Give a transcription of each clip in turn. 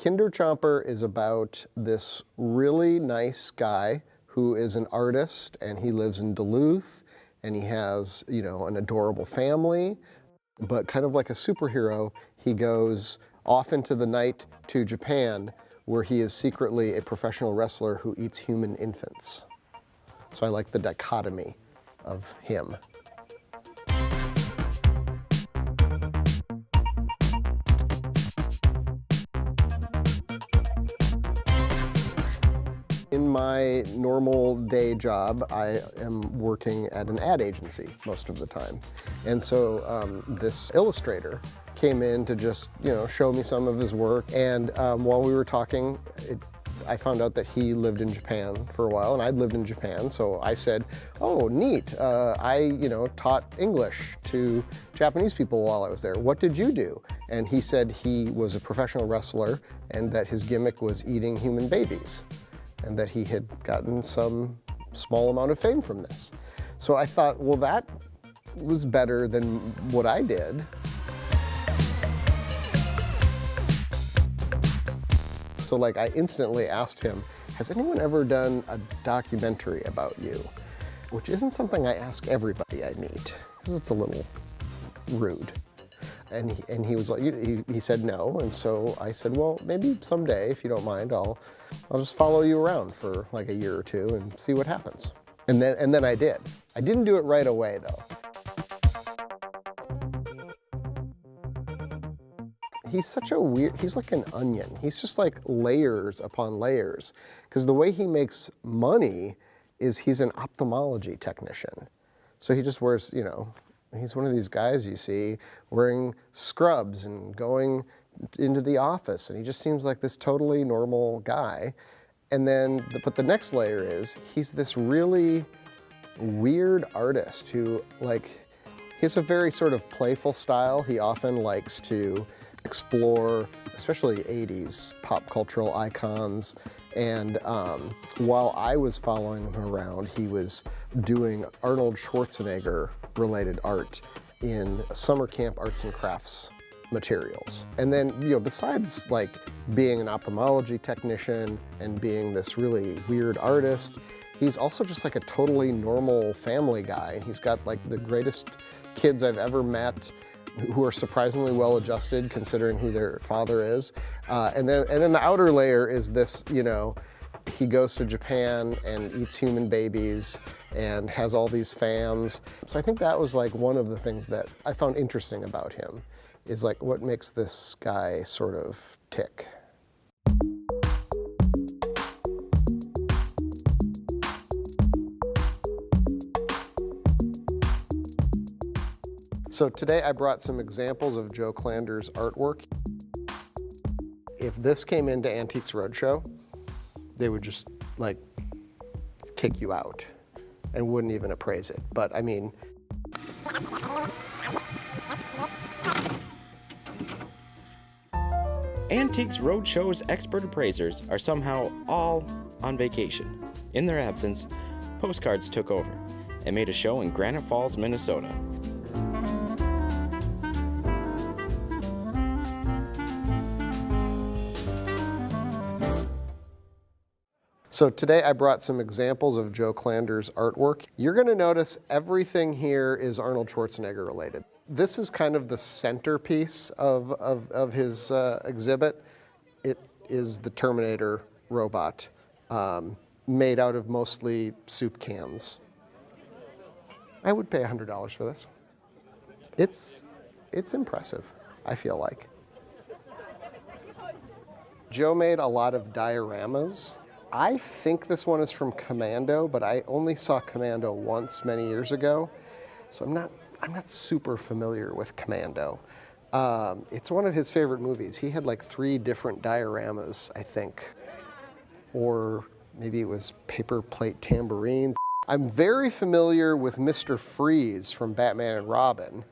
Kinderchomper is about this really nice guy who is an artist, and he lives in Duluth, and he has, you know, an adorable family, but kind of like a superhero, he goes off into the night to Japan, where he is secretly a professional wrestler who eats human infants. So I like the dichotomy of him. In my normal day job, I am working at an ad agency most of the time. And so this illustrator came in to just, you know, show me some of his work. And while we were talking, I found out that he lived in Japan for a while, and I'd lived in Japan. So I said, oh, neat. I, you know, taught English to Japanese people while I was there. What did you do? And he said he was a professional wrestler and that his gimmick was eating human babies, and that he had gotten some small amount of fame from this. So I thought, well, that was better than what I did. So like I instantly asked him, has anyone ever done a documentary about you? Which isn't something I ask everybody I meet, because it's a little rude. And he was like, he said no, and so I said, well, maybe someday, if you don't mind, I'll just follow you around for like a year or two and see what happens. And then I did. I didn't do it right away though. He's such a weird, he's like an onion. He's just like layers upon layers. Because the way he makes money is he's an ophthalmology technician. So he just wears, you know, he's one of these guys you see wearing scrubs and going into the office, and he just seems like this totally normal guy. And then, but the next layer is he's this really weird artist who, like, he has a very sort of playful style. He often likes to explore, especially 80s pop cultural icons. And while I was following him around, he was doing Arnold Schwarzenegger related art in summer camp arts and crafts materials. And then, you know, besides like being an ophthalmology technician and being this really weird artist, he's also just like a totally normal family guy. He's got like the greatest kids I've ever met, who are surprisingly well adjusted considering who their father is. And then the outer layer is this, you know, he goes to Japan and eats human babies and has all these fans. So I think that was like one of the things that I found interesting about him, is like what makes this guy sort of tick. So today I brought some examples of Joe Klander's artwork. If this came into Antiques Roadshow, they would just like kick you out and wouldn't even appraise it. But I mean, Antiques Roadshow's expert appraisers are somehow all on vacation. In their absence, Postcards took over and made a show in Granite Falls, Minnesota. So today I brought some examples of Joe Klander's artwork. You're going to notice everything here is Arnold Schwarzenegger related. This is kind of the centerpiece of his exhibit. It is the Terminator robot, made out of mostly soup cans. I would pay $100 for this. It's impressive, I feel like. Joe made a lot of dioramas. I think this one is from Commando, but I only saw Commando once many years ago, so I'm not super familiar with Commando. It's one of his favorite movies. He had like 3 different dioramas, I think, or maybe it was paper plate tambourines. I'm very familiar with Mr. Freeze from Batman and Robin,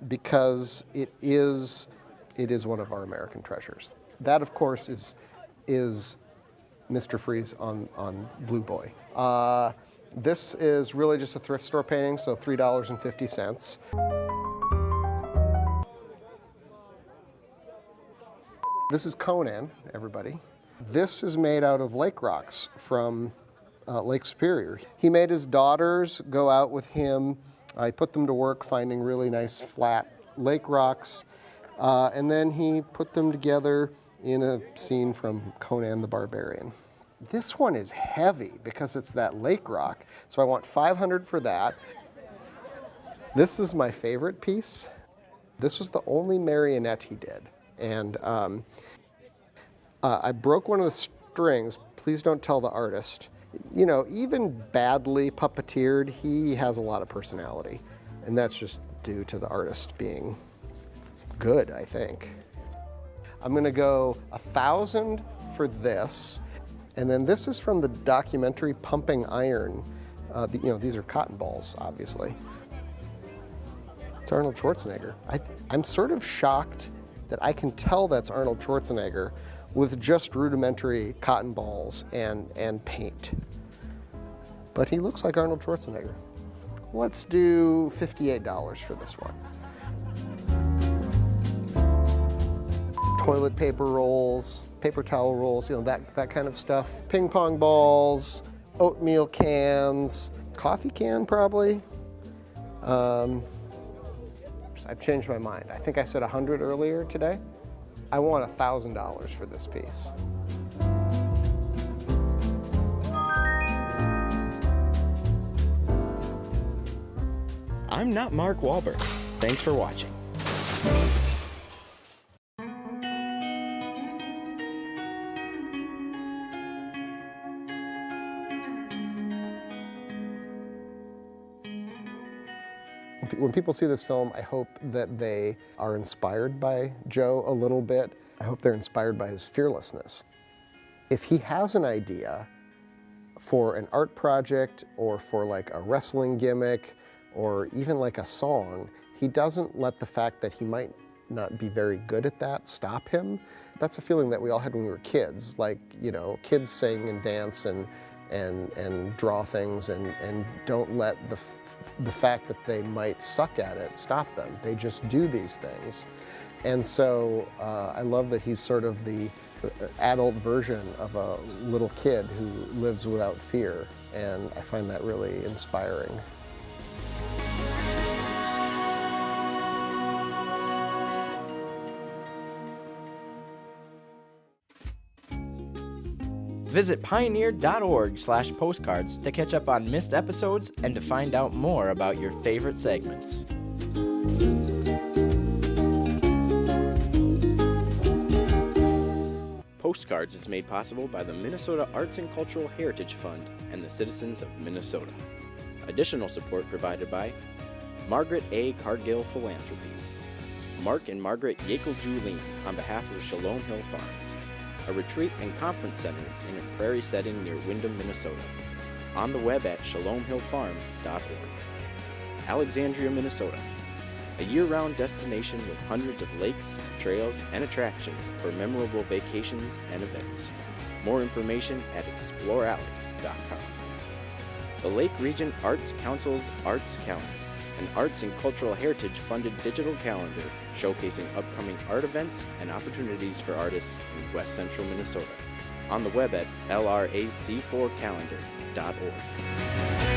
because it is one of our American treasures. That, of course, is Mr. Freeze on Blue Boy. This is really just a thrift store painting, so $3.50. This is Conan, everybody. This is made out of lake rocks from Lake Superior. He made his daughters go out with him. I put them to work finding really nice flat lake rocks. And then he put them together in a scene from Conan the Barbarian. This one is heavy because it's that lake rock. So I want 500 for that. This is my favorite piece. This was the only marionette he did. And I broke one of the strings. Please don't tell the artist. You know, even badly puppeteered, he has a lot of personality. And that's just due to the artist being good, I think. I'm gonna go 1,000 for this. And then this is from the documentary Pumping Iron. These are cotton balls, obviously. It's Arnold Schwarzenegger. I'm sort of shocked that I can tell that's Arnold Schwarzenegger with just rudimentary cotton balls and paint. But he looks like Arnold Schwarzenegger. Let's do $58 for this one. Toilet paper rolls, paper towel rolls, that kind of stuff. Ping pong balls, oatmeal cans, coffee can probably. I've changed my mind. I think I said 100 earlier today. I want $1,000 for this piece. I'm not Mark Wahlberg. Thanks for watching. When people see this film, I hope that they are inspired by Joe a little bit. I hope they're inspired by his fearlessness. If he has an idea for an art project or for like a wrestling gimmick or even like a song, he doesn't let the fact that he might not be very good at that stop him. That's a feeling that we all had when we were kids. Like, kids sing and dance and draw things and don't let the fact that they might suck at it stop them. They just do these things. And so I love that he's sort of the adult version of a little kid who lives without fear, and I find that really inspiring. Visit pioneer.org/postcards to catch up on missed episodes and to find out more about your favorite segments. Postcards is made possible by the Minnesota Arts and Cultural Heritage Fund and the citizens of Minnesota. Additional support provided by Margaret A. Cargill Philanthropies, Mark and Margaret Yackel-Julien on behalf of Shalom Hill Farms, a retreat and conference center in a prairie setting near Windham, Minnesota. On the web at shalomhillfarm.org. Alexandria, Minnesota, a year-round destination with hundreds of lakes, trails, and attractions for memorable vacations and events. More information at explorealex.com. The Lake Region Arts Council's Arts Calendar, an arts and cultural heritage funded digital calendar showcasing upcoming art events and opportunities for artists in West Central Minnesota. On the web at lrac4calendar.org.